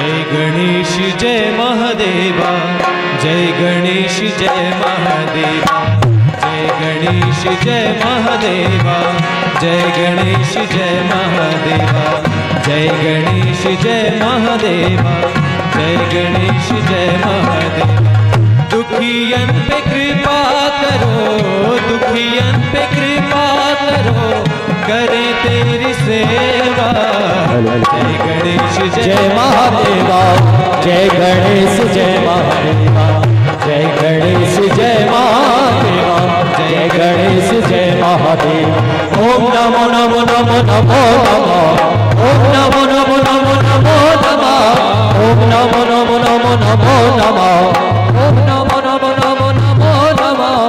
जय गणेश जय महादेवा, जय गणेश जय महादेवा, जय गणेश जय महादेवा, जय गणेश जय महादेवा, जय गणेश जय महादेवा, जय गणेश जय महादेवा। दुखियन पे कृपा करो, दुखियन पे कृपा करो, करे तेरी सेवा। जय गणेश जय महादेवा, जय गणेश जय महादेवा, जय गणेश जय महादेवा, जय गणेश जय महादेव। ओम नमो नमो नमो नमो नमः, ओम नमो नमो नमो नमो नमः, ओम नमो नमो नमो नमो नमः, ओम नमो नमो नमो नमो नमः।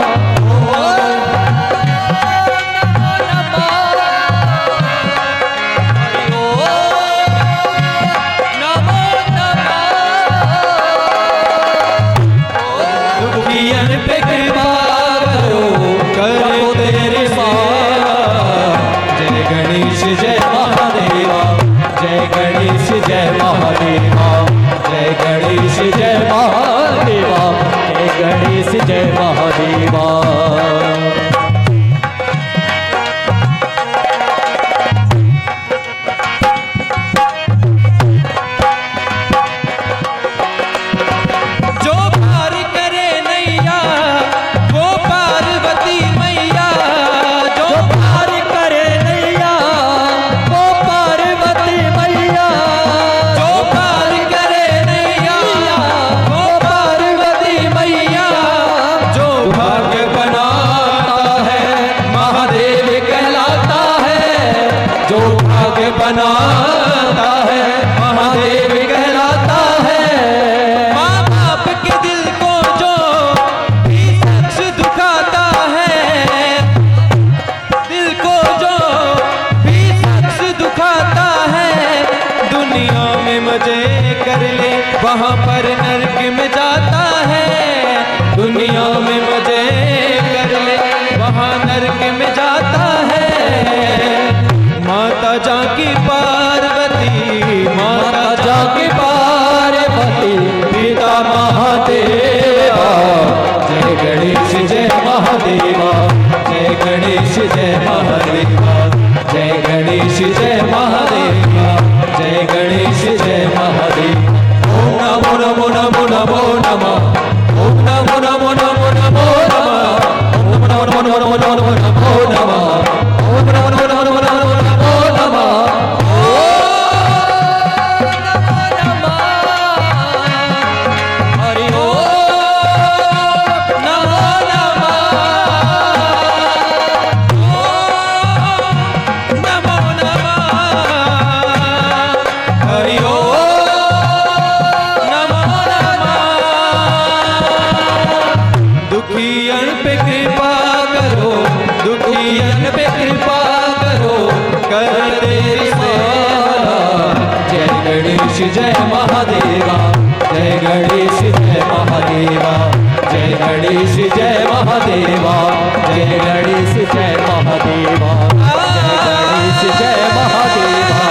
जय गणेश जय महादेवा, जय गणेश जय महादेवा, जय गणेश जय महादेवा। जो पार करे नैया वो पार्वती मैया, जो पार करे नैया वो पार्वती मैया, जो पार करे नैया वो पार्वती मैया। जो भाग्य बनाता है महादेव कहलाता है, जो भाग्य बनाता है महादेव कहलाता है। माँ बाप के दिल को जो भी शख्स दुखाता है, दिल को जो भी शख्स दुखाता है, दुनिया में मजे कर ले वहाँ पर नरक में जाता है। दुनिया में मजे कर ले वहाँ नरक में जाता है। माता जाकी पार्वती, माता जाकी पार्वती, पिता महादेवा। जय गणेश जय महादेवा, जय गणेश जय महादेवा, जय गणेश जय महादेवा, जय गणेश जय महादेवा। ओम नमो नमो नमो नमो नमः, ओम नमो नमो नमो नमो नमः, ओम नमो नमो नमो नमो नमो नमः, ओम नमो नमो नमो नमो नमो नमः। हरि ओम नमो नमः, ओम नमो नमः, हरि ओम नमो नमः। दुखियन पे कृपा करो, दुखियन पे कृपा करो, कर तेरी सेवा। जय गणेश जय महादेवा, जय गणेश जय महादेवा, जय गणेश जय महादेवा, जय गणेश जय महादेवा, जय गणेश जय महादेवा,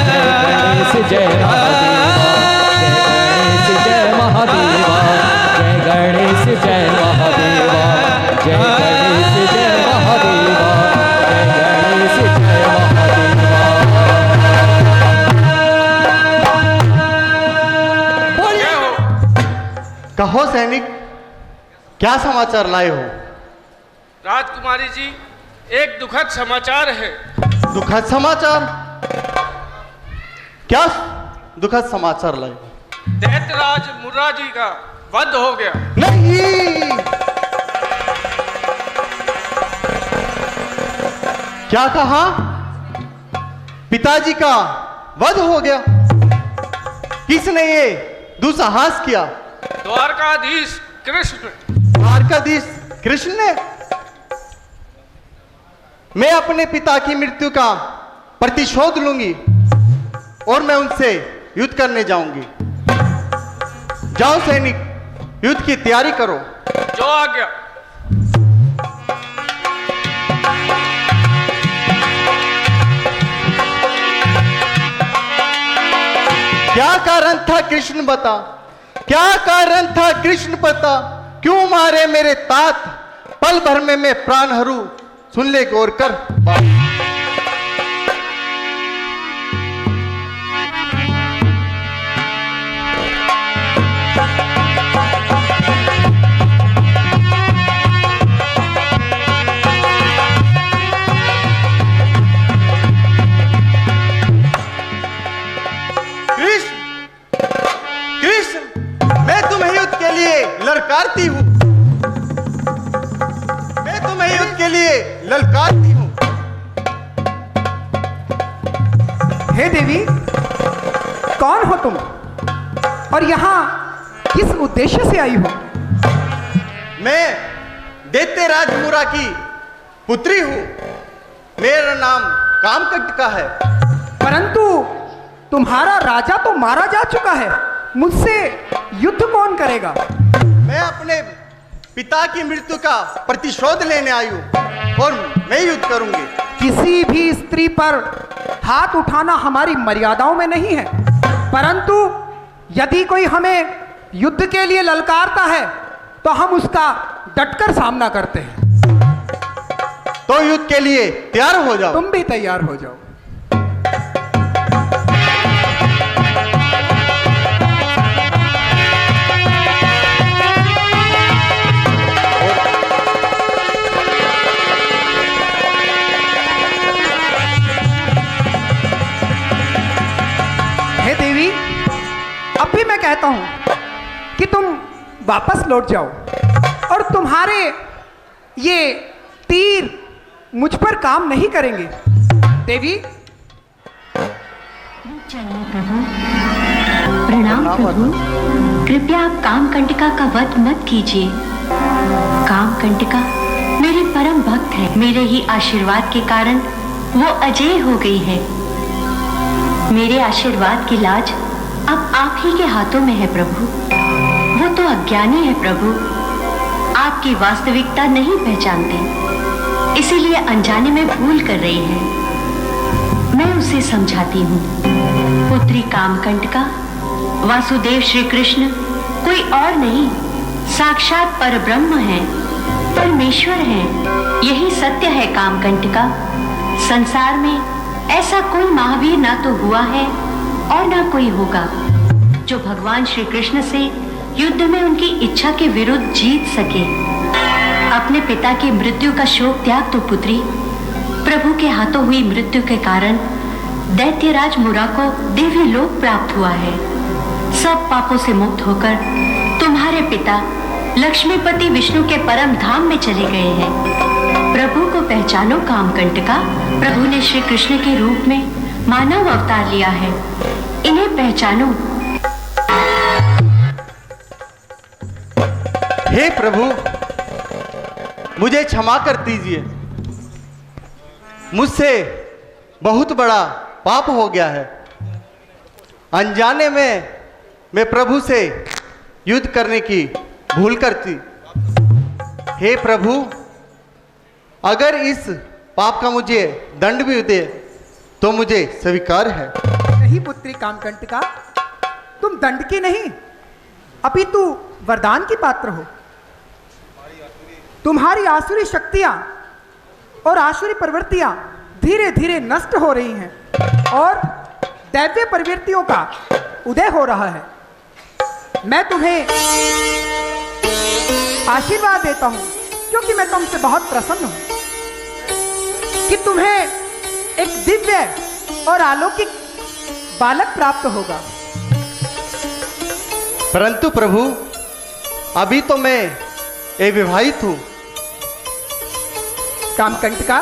जय गणेश जय महादेवा, जय गणेश जय महादेवा, जय गणेश जय महादेवा, जय गणेश जय महादेवा, जय गणेश जय महादेवा। कहो सैनिक, क्या समाचार लाए हो? राजकुमारी जी, एक दुखद समाचार है। दुखद समाचार? क्या दुखद समाचार लाए हो? दैत्यराज मुर्रा जी का वध हो गया। नहीं, क्या कहा? पिताजी का वध हो गया? किसने ये दुस्साहस किया? द्वारकाधीश कृष्ण। द्वारकाधीश कृष्ण ने? मैं अपने पिता की मृत्यु का प्रतिशोध लूंगी और मैं उनसे युद्ध करने जाऊंगी। जाओ सैनिक, युद्ध की तैयारी करो। जो आज्ञा। क्या कारण था कृष्ण बता, क्या कारण था कृष्ण बता, क्यों मारे मेरे तात, पल भर में मैं प्राण हरू, सुन ले गौर कर बात। ललकारती हूँ, मैं तुम्हें युद्ध के लिए ललकारती हूँ। हे देवी, कौन हो तुम और यहाँ किस उद्देश्य से आई हो? मैं दैत्यराज मुरा की पुत्री हूँ, मेरा नाम कामकंटका है। परंतु तुम्हारा राजा तो मारा जा चुका है, मुझसे युद्ध कौन करेगा? मैं अपने पिता की मृत्यु का प्रतिशोध लेने आई हूं और मैं युद्ध करूंगी। किसी भी स्त्री पर हाथ उठाना हमारी मर्यादाओं में नहीं है, परंतु यदि कोई हमें युद्ध के लिए ललकारता है तो हम उसका डटकर सामना करते हैं। तो युद्ध के लिए तैयार हो जाओ। तुम भी तैयार हो जाओ। अब भी मैं कहता हूं कि तुम वापस लौट जाओ और तुम्हारे ये तीर मुझ पर काम नहीं करेंगे। देवी। प्रणाम प्रभु, कृपया आप कामकंटका का वध मत कीजिए। कामकंटका मेरे परम भक्त है, मेरे ही आशीर्वाद के कारण वो अजेय हो गई है। मेरे आशीर्वाद की लाज अब आप ही के हाथों में है प्रभु। वो तो अज्ञानी है प्रभु, आपकी वास्तविकता नहीं पहचानती, इसीलिए अनजाने में भूल कर रही है। मैं उसे समझाती हूँ। पुत्री कामकंटका, वासुदेव श्री कृष्ण कोई और नहीं, साक्षात परब्रह्म है, परमेश्वर है। यही सत्य है कामकंटका। संसार में ऐसा कोई महावीर ना तो हुआ है और ना कोई होगा जो भगवान श्री कृष्ण से युद्ध में उनकी इच्छा के विरुद्ध जीत सके। अपने पिता की मृत्यु का शोक त्याग तो पुत्री, प्रभु के हाथों हुई मृत्यु के कारण दैत्यराज मुरा को दिव्य लोक प्राप्त हुआ है। सब पापों से मुक्त होकर तुम्हारे पिता लक्ष्मीपति विष्णु के परम धाम में चले गए हैं। प्रभु को पहचानो कामकंटका। प्रभु ने श्री कृष्ण के रूप में मानव अवतार लिया है, इन्हें पहचानो। हे प्रभु, मुझे क्षमा कर दीजिए, मुझसे बहुत बड़ा पाप हो गया है। अनजाने में मैं प्रभु से युद्ध करने की भूल करती। हे प्रभु, अगर इस पाप का मुझे दंड भी दे तो मुझे स्वीकार है। नहीं पुत्री कामकंटका, तुम दंड की नहीं अपितु वरदान की पात्र हो। तुम्हारी आसुरी शक्तियां और आसुरी प्रवृत्तियां धीरे धीरे नष्ट हो रही हैं और दैव्य प्रवृत्तियों का उदय हो रहा है। मैं तुम्हें आशीर्वाद देता हूं क्योंकि मैं तुमसे बहुत प्रसन्न हूं कि तुम्हें एक दिव्य और अलौकिक बालक प्राप्त होगा। परंतु प्रभु, अभी तो मैं अविवाहित हूं। कामकंटका,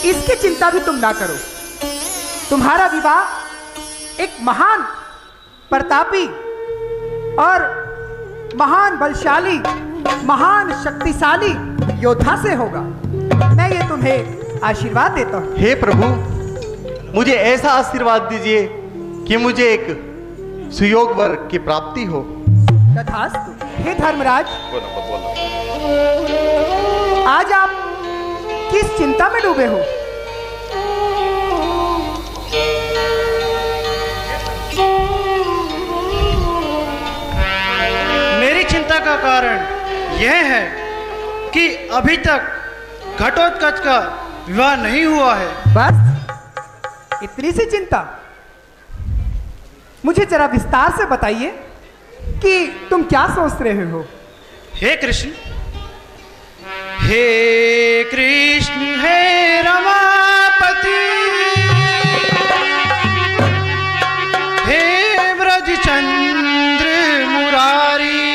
इसकी चिंता भी तुम ना करो। तुम्हारा विवाह एक महान प्रतापी और महान बलशाली, महान शक्तिशाली योद्धा से होगा। मैं ये तुम्हें आशीर्वाद देता हूं। हे प्रभु, मुझे ऐसा आशीर्वाद दीजिए कि मुझे एक सुयोग वर की प्राप्ति हो। तथास्तु। हे धर्मराज, आज आप किस चिंता में डूबे हो? का कारण यह है कि अभी तक घटोत्कच का विवाह नहीं हुआ है। बस इतनी सी चिंता? मुझे जरा विस्तार से बताइए कि तुम क्या सोच रहे हो। हे कृष्ण, हे कृष्ण, हे रमापति, हे ब्रजचंद्र मुरारी,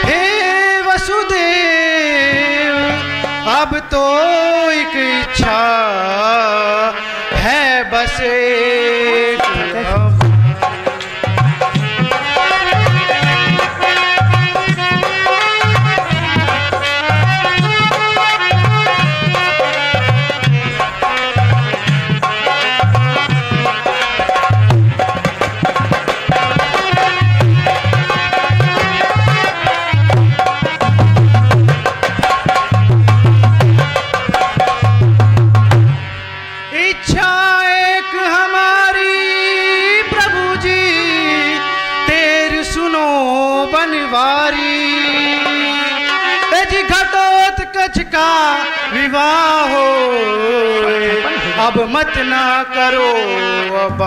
हे वसुदेव, अब तो एक इच्छा है बस एक का विवाह हो, अब मत ना करो अब।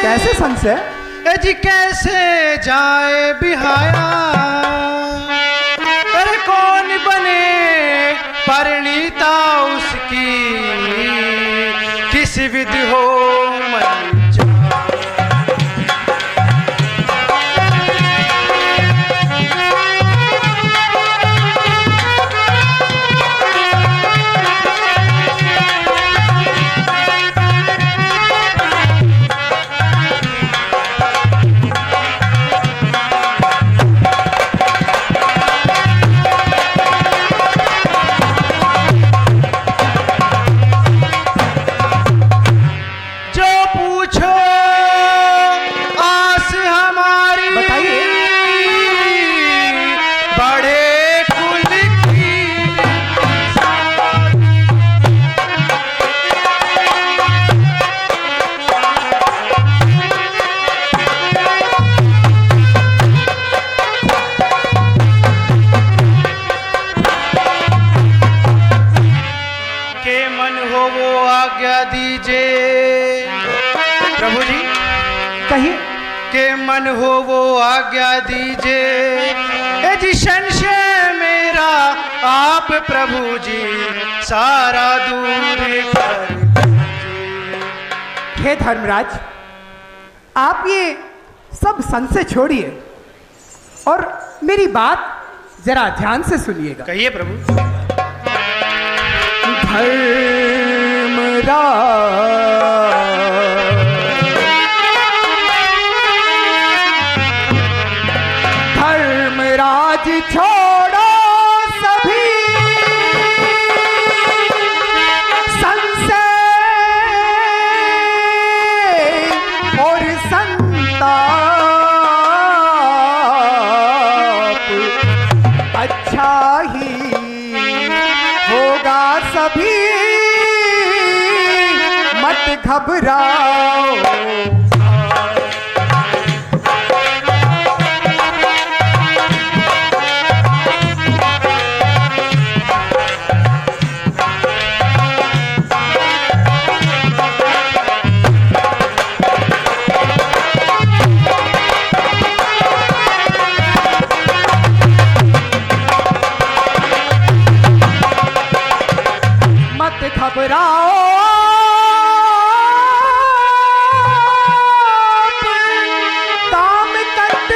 कैसे संशय? जी कैसे जाए बिहाया, अरे कौन बने परिणीता उसकी, किस विधि हो मन प्रभु जी कहिए। के मन हो वो आज्ञा दीजिए, जी संशय मेरा आप प्रभु जी सारा दूर कर दीजिए। हे धर्मराज, आप ये सब संशय छोड़िए और मेरी बात जरा ध्यान से सुनिएगा। कहिए प्रभु। धर्मराज छोड़ो सभी संशय और संताप, अच्छा ही होगा सभी, मत घबराओ। मत घबराओ, काम कट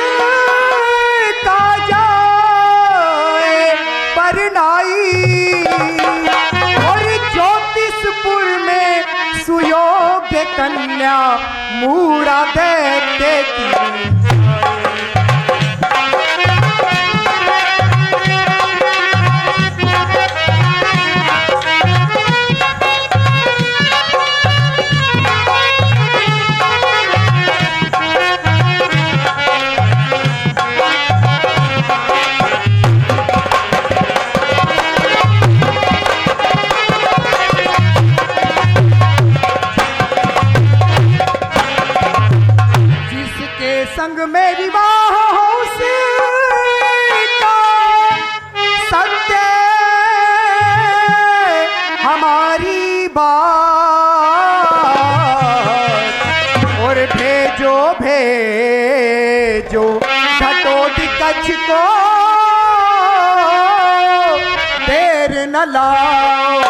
का जाए परनाई, और ज्योतिषपुर में सुयोग्य कन्या मूड़ा दैत्य की। के संग में विवाह हो उसका सत्य हमारी बात। और भेजो भेजो घटोत्कच को, देर न लाओ।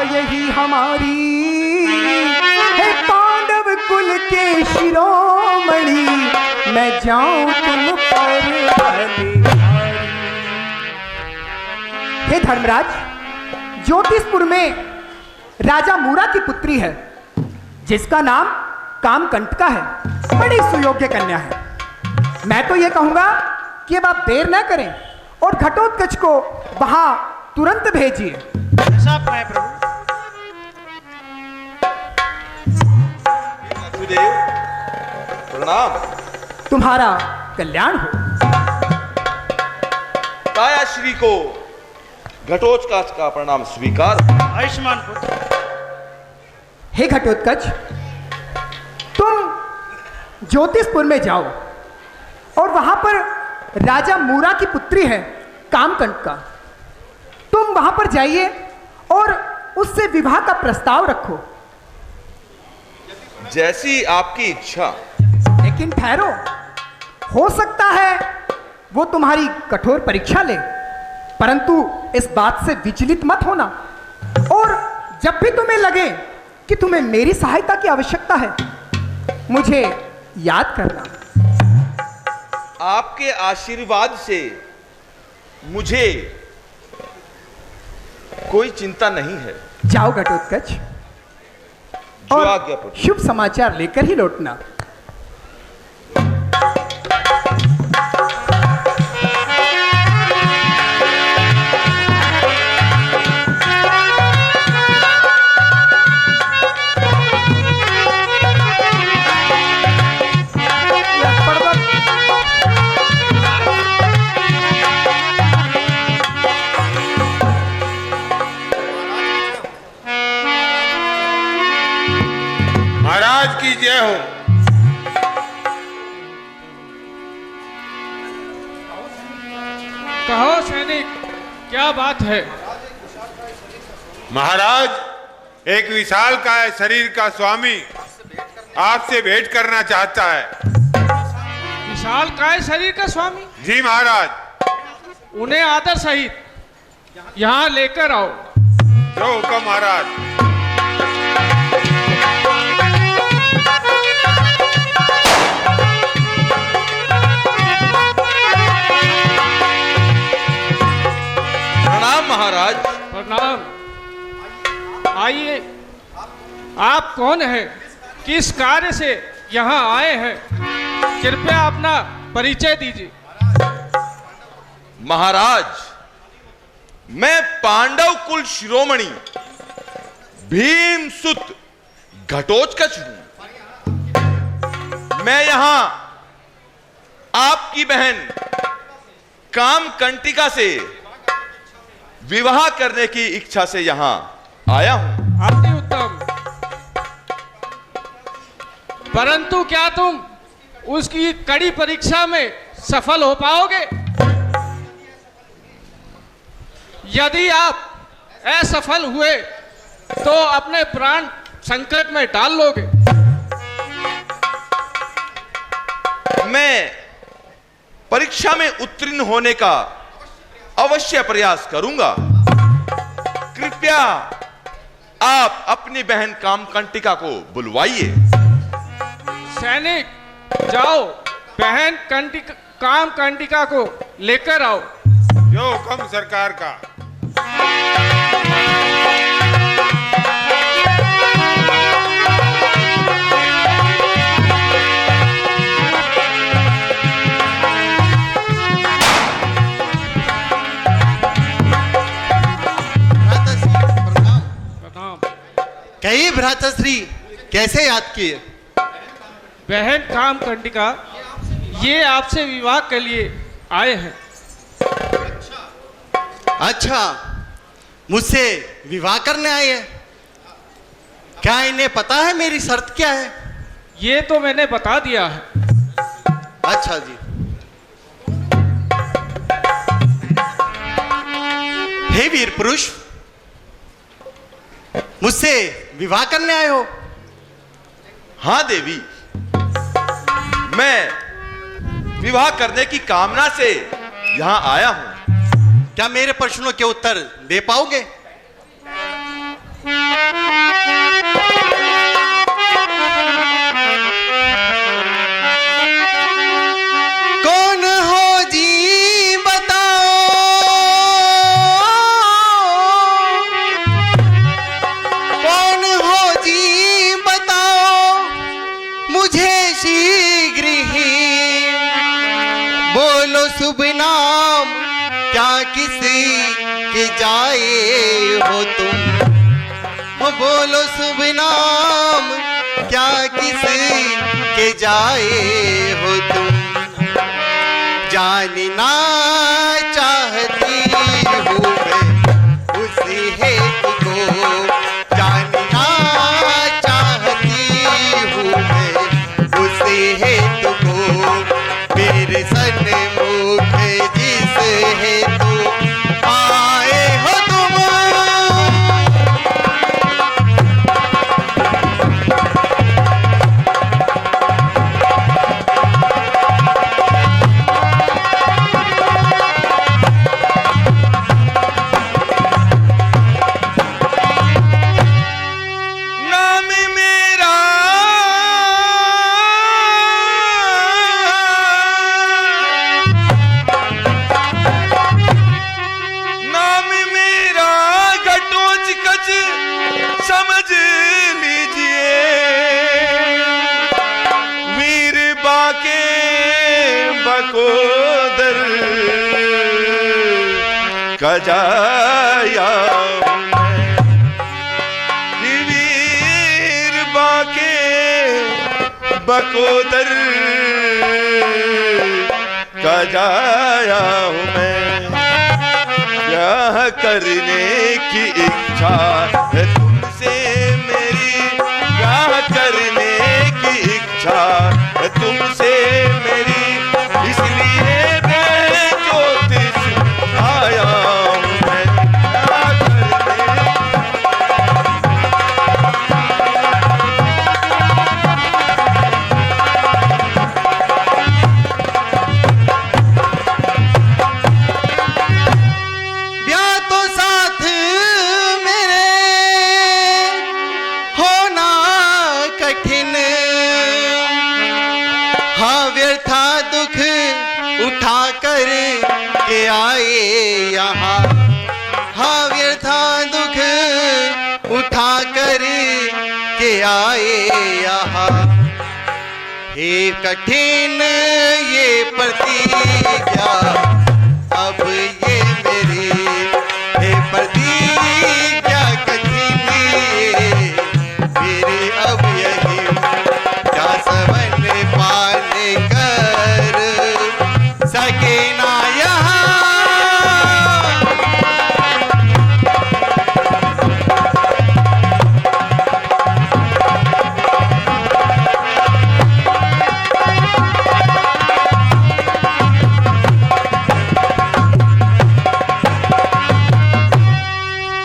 यही हमारी है पांडव कुल के शिरोमणि, मैं जाऊं तुम पर बलिहारी। हे धर्मराज, ज्योतिषपुर में राजा मूरा की पुत्री है जिसका नाम कामकंटका है। बड़ी सुयोग्य कन्या है। मैं तो ये कहूंगा कि अब आप देर न करें और घटोत्कच को वहां तुरंत भेजिए। ऐसा कहें प्रभु। प्रणाम। तुम्हारा कल्याण हो। काया श्री को घटोत्कच का प्रणाम स्वीकार। आयुष्मान पुत्र। हे घटोत्कच, तुम ज्योतिषपुर में जाओ और वहां पर राजा मूरा की पुत्री है कामकंटका। तुम वहां पर जाइए और उससे विवाह का प्रस्ताव रखो। जैसी आपकी इच्छा। लेकिन ठहरो, हो सकता है वो तुम्हारी कठोर परीक्षा ले, परंतु इस बात से विचलित मत होना। और जब भी तुम्हें लगे कि तुम्हें मेरी सहायता की आवश्यकता है, मुझे याद करना। आपके आशीर्वाद से मुझे कोई चिंता नहीं है। जाओ घटोत्कच, जो और आज्ञा पुत्र। शुभ समाचार लेकर ही लौटना। महाराज की जय हो। कहो सैनिक, क्या बात है? महाराज, एक विशालकाय शरीर का स्वामी आपसे भेंट करना चाहता है। विशालकाय शरीर का स्वामी? जी महाराज। उन्हें आदर सहित यहाँ लेकर आओ। जो हुक्म महाराज। प्रणाम महाराज। प्रणाम। आइए, आप कौन हैं? किस कार्य से यहाँ आए हैं? कृपया अपना परिचय दीजिए। महाराज, मैं पांडव कुल शिरोमणि भीमसुत घटोत्कच हूं। मैं यहां आपकी बहन कामकंटिका से विवाह करने की इच्छा से यहां आया हूं। अति उत्तम। परंतु क्या तुम उसकी कड़ी परीक्षा में सफल हो पाओगे? यदि आप असफल हुए तो अपने प्राण संकट में डाल लोगे। मैं परीक्षा में उत्तीर्ण होने का अवश्य प्रयास करूंगा। कृपया आप अपनी बहन कामकंटिका को बुलवाइए। सैनिक जाओ, बहन कामकंटिका को लेकर आओ। जो हुक्म सरकार का। प्रणाम। कहिए भ्राताश्री, कैसे याद किए? बहन कामकंटिका, ये आपसे विवाह के लिए आए हैं। अच्छा, मुझसे विवाह करने आए हैं? क्या इन्हें पता है मेरी शर्त क्या है? ये तो मैंने बता दिया है। अच्छा जी। हे वीर पुरुष, मुझसे विवाह करने आए हो? हाँ देवी, मैं विवाह करने की कामना से यहां आया हूं। क्या मेरे प्रश्नों के उत्तर दे पाओगे? कौन हो जी बताओ, कौन हो जी बताओ, मुझे शीघ्र ही बोलो शुभ नाम, क्या किसी के जाए हो तुम? बोलो शुभ नाम, क्या किसी के जाए हो तुम? जानना चाहती हूँ मैं उसी हेतु को, जानना चाहती हूँ मैं उसी हेतु को, मेरे सन्मुख जिस हेतु आए हो तुम। नाम मेरा नाम मेरा घटोच कच समझ लीजिए, वीर बाके बकोदर कजाया वीर बाके बकोदर का जाया हूं मैं। ब्याह करने की इच्छा है तुमसे मेरी, ब्याह करने की इच्छा है तुमसे मेरी, इसलिए मैं ज्योतिष आया हूं मैं। ब्याह करने ब्याह तो साथ मेरे होना कठिन, हाँ व्यर्था दुख उठा कर के आए यहाँ, हाँ व्यर्था दुख उठा कर के आए यहाँ। हे कठिन ये प्रतिज्ञा अब ये मेरी, हे प्रतिज्ञा कठिन ये मेरी अब यही, क्या सवन पाल कर सके ना यहाँ।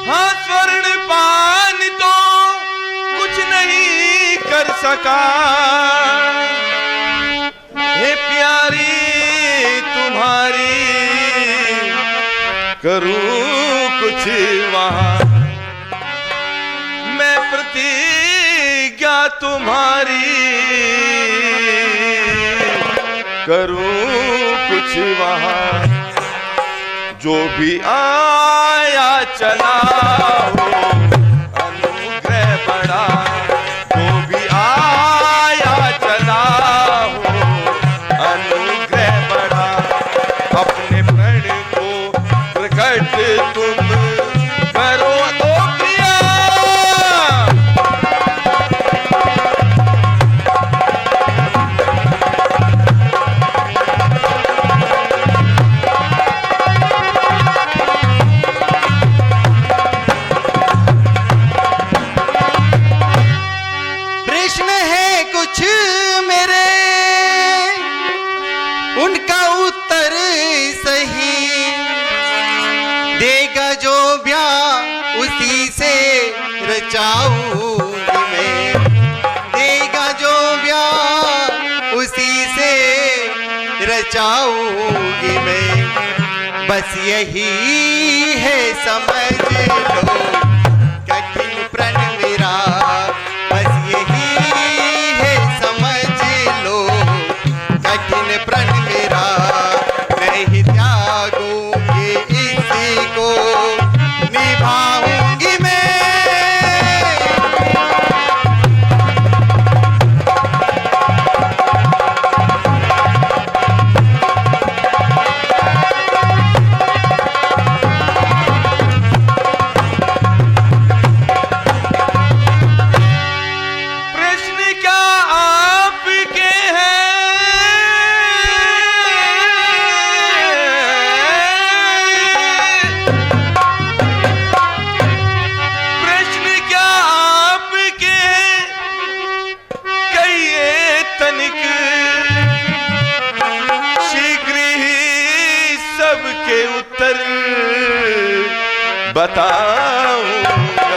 हाँ स्वर्ण पान तो कुछ नहीं कर सका, हे प्यारी तुम्हारी करूं कुछ वहां। तुम्हारी करूं कुछ वहां, जो भी आया चला हो अनुग्रह बड़ा, जो भी आया चला हो अनुग्रह बड़ा। अपने प्रण को प्रकट तुम करो तो प्रिया, प्रश्न है कुछ मेरे, उनका उत्तर सही देगा जो ब्याह उसी से रचाऊंगी मैं, देगा जो ब्याह उसी से रचाऊंगी मैं। बस यही है समझ लो कठिन प्रण मेरा, बस यही है समझ लो कठिन प्रण मेरा। नहीं त्यागूंगी इसी को निभाऊंगी मैं। प्रश्न क्या आपके हैं, प्रश्न क्या आपके हैं, कहिए तनिक शीघ्र ही सबके उत्तर बताऊंगा मैं।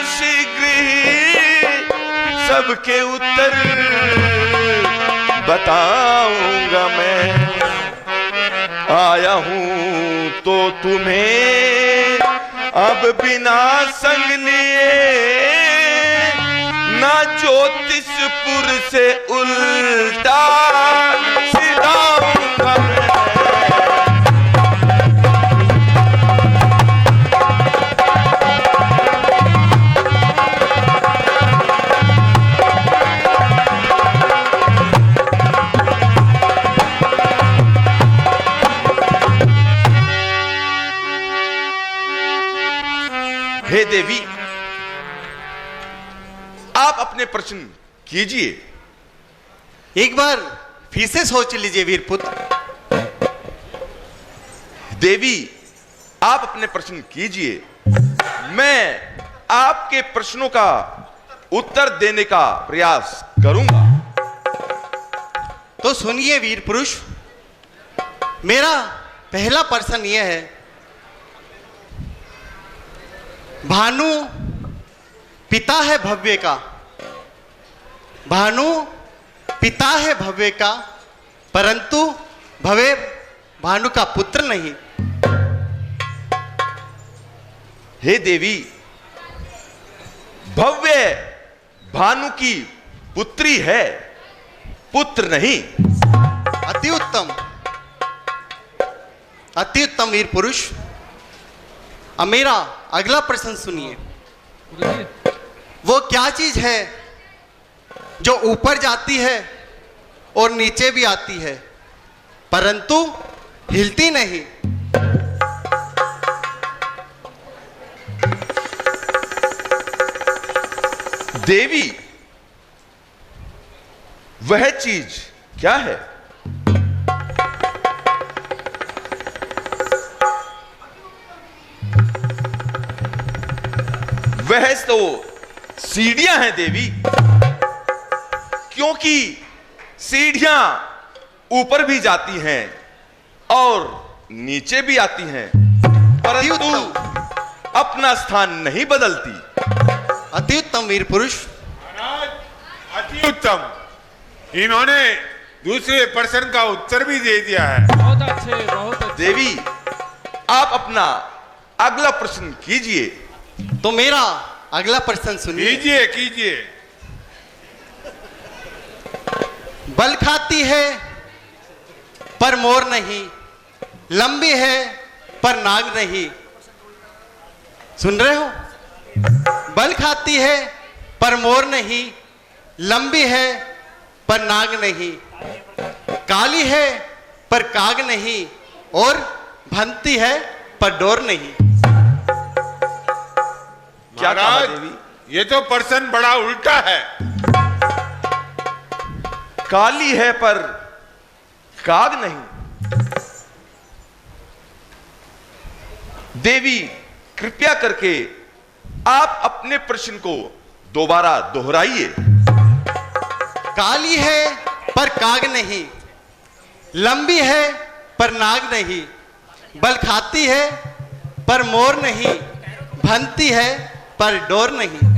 शीघ्र ही सबके उत्तर बताऊंगा मैं। आया हूं तो तुम्हें अब बिना संग लिए, ना ज्योतिषपुर से उल्टा सिधाऊंगा मैं। हे देवी, आप अपने प्रश्न कीजिए। एक बार फिर से सोच लीजिए वीरपुत्र। देवी, आप अपने प्रश्न कीजिए, मैं आपके प्रश्नों का उत्तर देने का प्रयास करूंगा। तो सुनिए वीर पुरुष, मेरा पहला प्रश्न यह है, भानु पिता है भव्य का, भानु पिता है भव्य का, परंतु भव्य भानु का पुत्र नहीं। हे देवी, भव्य भानु की पुत्री है, पुत्र नहीं। अति उत्तम, अति उत्तम वीर पुरुष। अब मेरा अगला प्रश्न सुनिए, वो क्या चीज है जो ऊपर जाती है और नीचे भी आती है परंतु हिलती नहीं? देवी, वह चीज क्या है? वह तो सीढ़ियां हैं देवी, क्योंकि सीढ़ियां ऊपर भी जाती हैं और नीचे भी आती हैं, परंतु अपना स्थान नहीं बदलती। अति उत्तम वीर पुरुष। अति उत्तम, इन्होंने दूसरे प्रश्न का उत्तर भी दे दिया है। बहुत अच्छे, बहुत अच्छे। देवी, आप अपना अगला प्रश्न कीजिए। तो मेरा अगला प्रश्न सुनिए। कीजिए कीजिए। बल खाती है पर मोर नहीं, लंबी है पर नाग नहीं। सुन रहे हो? बल खाती है पर मोर नहीं, लंबी है पर नाग नहीं, काली है पर काग नहीं, और भनती है पर डोर नहीं। क्या कहा महाराज, देवी? ये तो प्रश्न बड़ा उल्टा है। काली है पर काग नहीं। देवी, कृपया करके आप अपने प्रश्न को दोबारा दोहराइए। काली है पर काग नहीं, लंबी है पर नाग नहीं, बल खाती है पर मोर नहीं, भनती है पर डोर नहीं।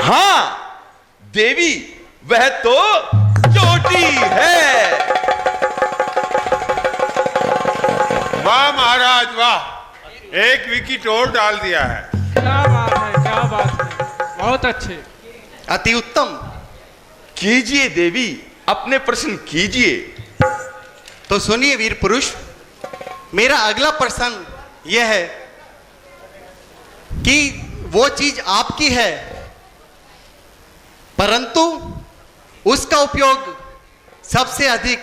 हां देवी, वह तो चोटी है। वाह महाराज वाह, एक विकेट और डाल दिया है। क्या बात है, क्या बात है, बहुत अच्छे। अति उत्तम। कीजिए देवी, अपने प्रश्न कीजिए। तो सुनिए वीर पुरुष, मेरा अगला प्रश्न यह है कि वो चीज आपकी है परंतु उसका उपयोग सबसे अधिक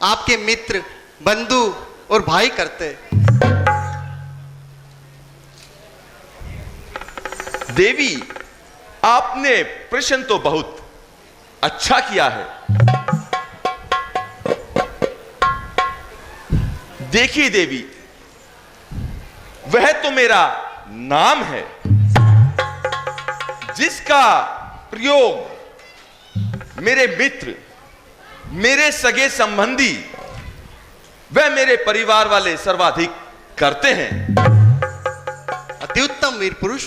आपके मित्र, बंधु और भाई करते। देवी, आपने प्रश्न तो बहुत अच्छा किया है। देखिए देवी, वह तो मेरा नाम है जिसका प्रयोग मेरे मित्र, मेरे सगे संबंधी, वह मेरे परिवार वाले सर्वाधिक करते हैं। अति उत्तम वीर पुरुष।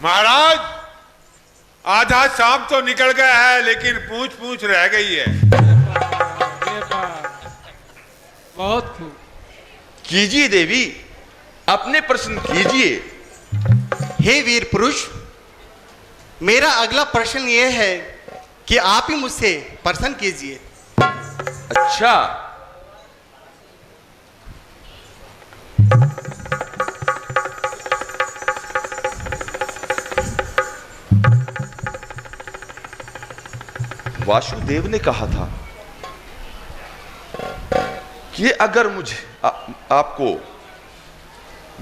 महाराज, आधा सांप तो निकल गया है लेकिन पूंछ पूंछ रह गई है। ये बात, बहुत खूब। कीजिए देवी, अपने प्रश्न कीजिए। हे वीर पुरुष, मेरा अगला प्रश्न यह है कि आप ही मुझसे प्रश्न कीजिए। अच्छा, वासुदेव ने कहा था कि अगर मुझे आपको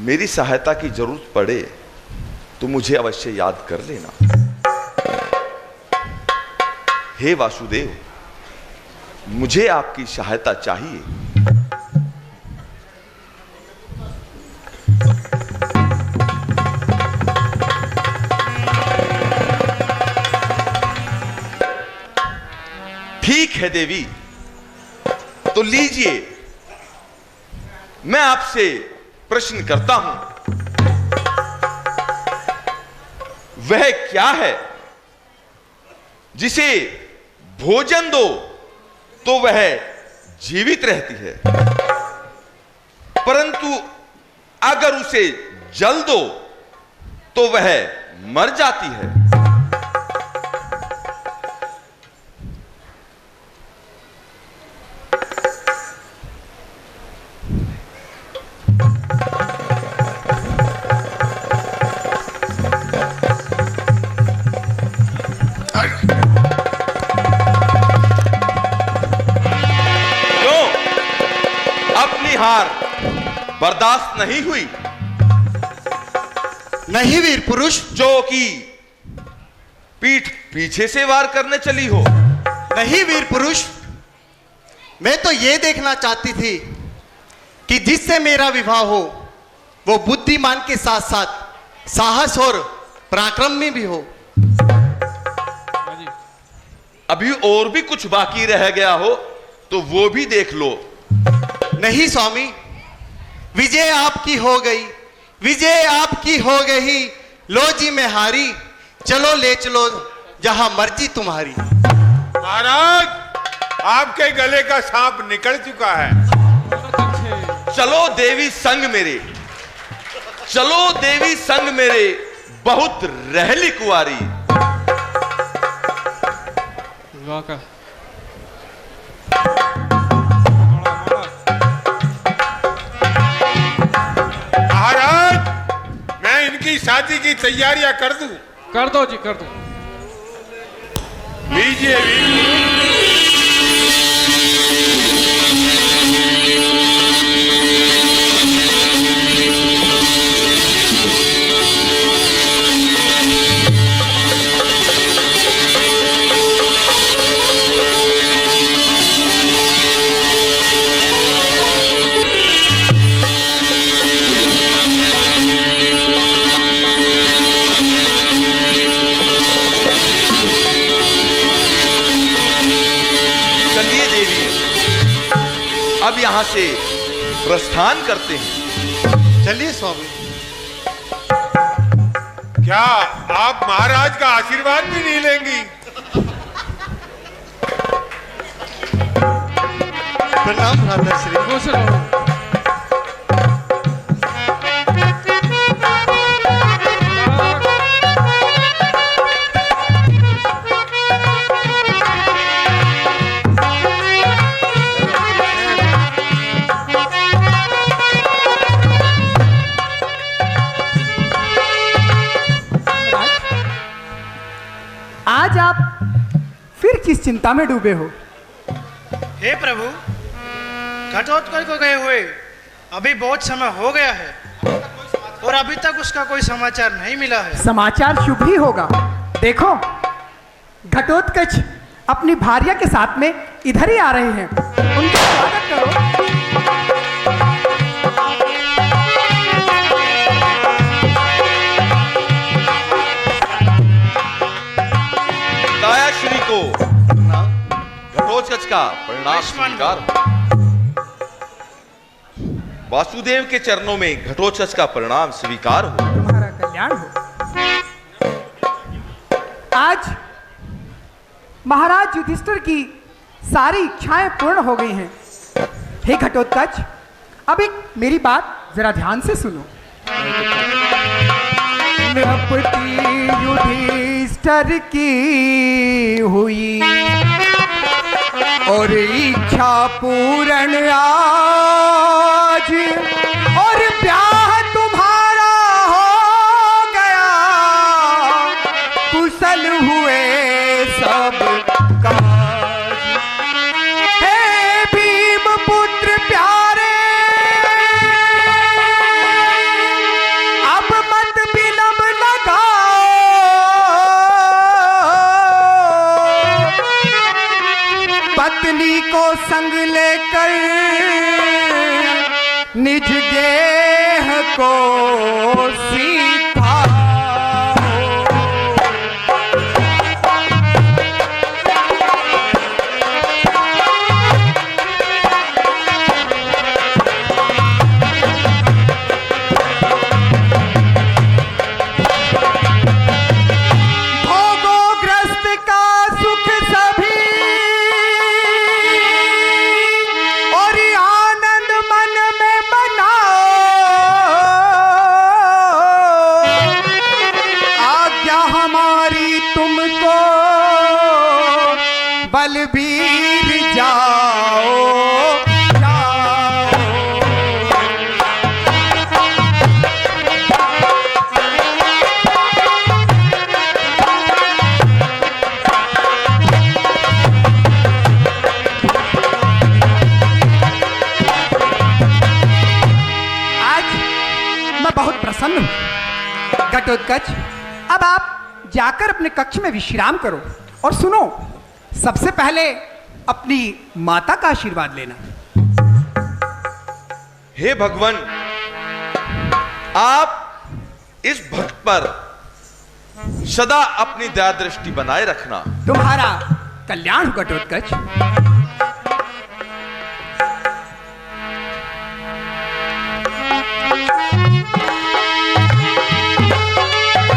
मेरी सहायता की जरूरत पड़े तो मुझे अवश्य याद कर लेना। हे वासुदेव, मुझे आपकी सहायता चाहिए। ठीक है देवी, तो लीजिए, मैं आपसे प्रश्न करता हूं। वह क्या है जिसे भोजन दो तो वह जीवित रहती है, परंतु अगर उसे जल दो तो वह मर जाती है? हार बर्दाश्त नहीं हुई? नहीं वीर पुरुष। जो कि पीठ पीछे से वार करने चली हो? नहीं वीर पुरुष, मैं तो यह देखना चाहती थी कि जिससे मेरा विवाह हो वो बुद्धिमान के साथ साथ साहस और पराक्रम में भी हो। अभी और भी कुछ बाकी रह गया हो तो वो भी देख लो। नहीं स्वामी, विजय आपकी हो गई, विजय आपकी हो गई। लो जी मैं हारी, चलो ले चलो जहां मर्जी तुम्हारी। महाराज, आपके गले का सांप निकल चुका है। चलो देवी संग मेरे, चलो देवी संग मेरे, बहुत रहली कुंवारी। वाका महाराज, मैं इनकी शादी की तैयारियां कर दूं? कर दो जी, कर दो। लीजिए चलिए देवी, अब यहां से प्रस्थान करते हैं। चलिए स्वामी। क्या आप महाराज का आशीर्वाद भी नहीं लेंगी? प्रणाम भ्राता श्री। खुश रहो। आज आप फिर किस चिंता में डूबे हो? हे प्रभु, घटोत्कच को गए हुए अभी बहुत समय हो गया है और अभी तक उसका कोई समाचार नहीं मिला है। समाचार शुभ ही होगा। देखो, घटोत्कच अपनी भार्या के साथ में इधर ही आ रहे हैं। उनका स्वागत करो। दाया श्री को घटोत्कच का प्रणाम स्वीकार। वासुदेव के चरणों में घटोत्कच का प्रणाम स्वीकार हो। तुम्हारा कल्याण हो। आज महाराज युधिष्ठिर की सारी इच्छाएं पूर्ण हो गई हैं। हे घटोत्कच, अब एक मेरी बात जरा ध्यान से सुनो। नृपति युधिष्ठिर की हुई और इच्छा पूर्ण आज, और ब्याह तुम्हारा हो गया, कुशल हुए सब काज। हे भीम पुत्र प्यारे, अब मत विलंब लगाओ, पत्नी को संग लेकर निज गेह को सीधा। भोगोग्रस्त का सुख सभी और आनंद मन में मनाओ, आज्ञा हमारी तुमको बलबीर जाओ जाओ। आज मैं बहुत प्रसन्न हूं। घटोत्कच, अब आप जाकर अपने कक्ष में विश्राम करो और सुनो, सबसे पहले अपनी माता का आशीर्वाद लेना। हे भगवान, आप इस भक्त पर सदा अपनी दया दृष्टि बनाए रखना। तुम्हारा कल्याण हो घटोत्कच।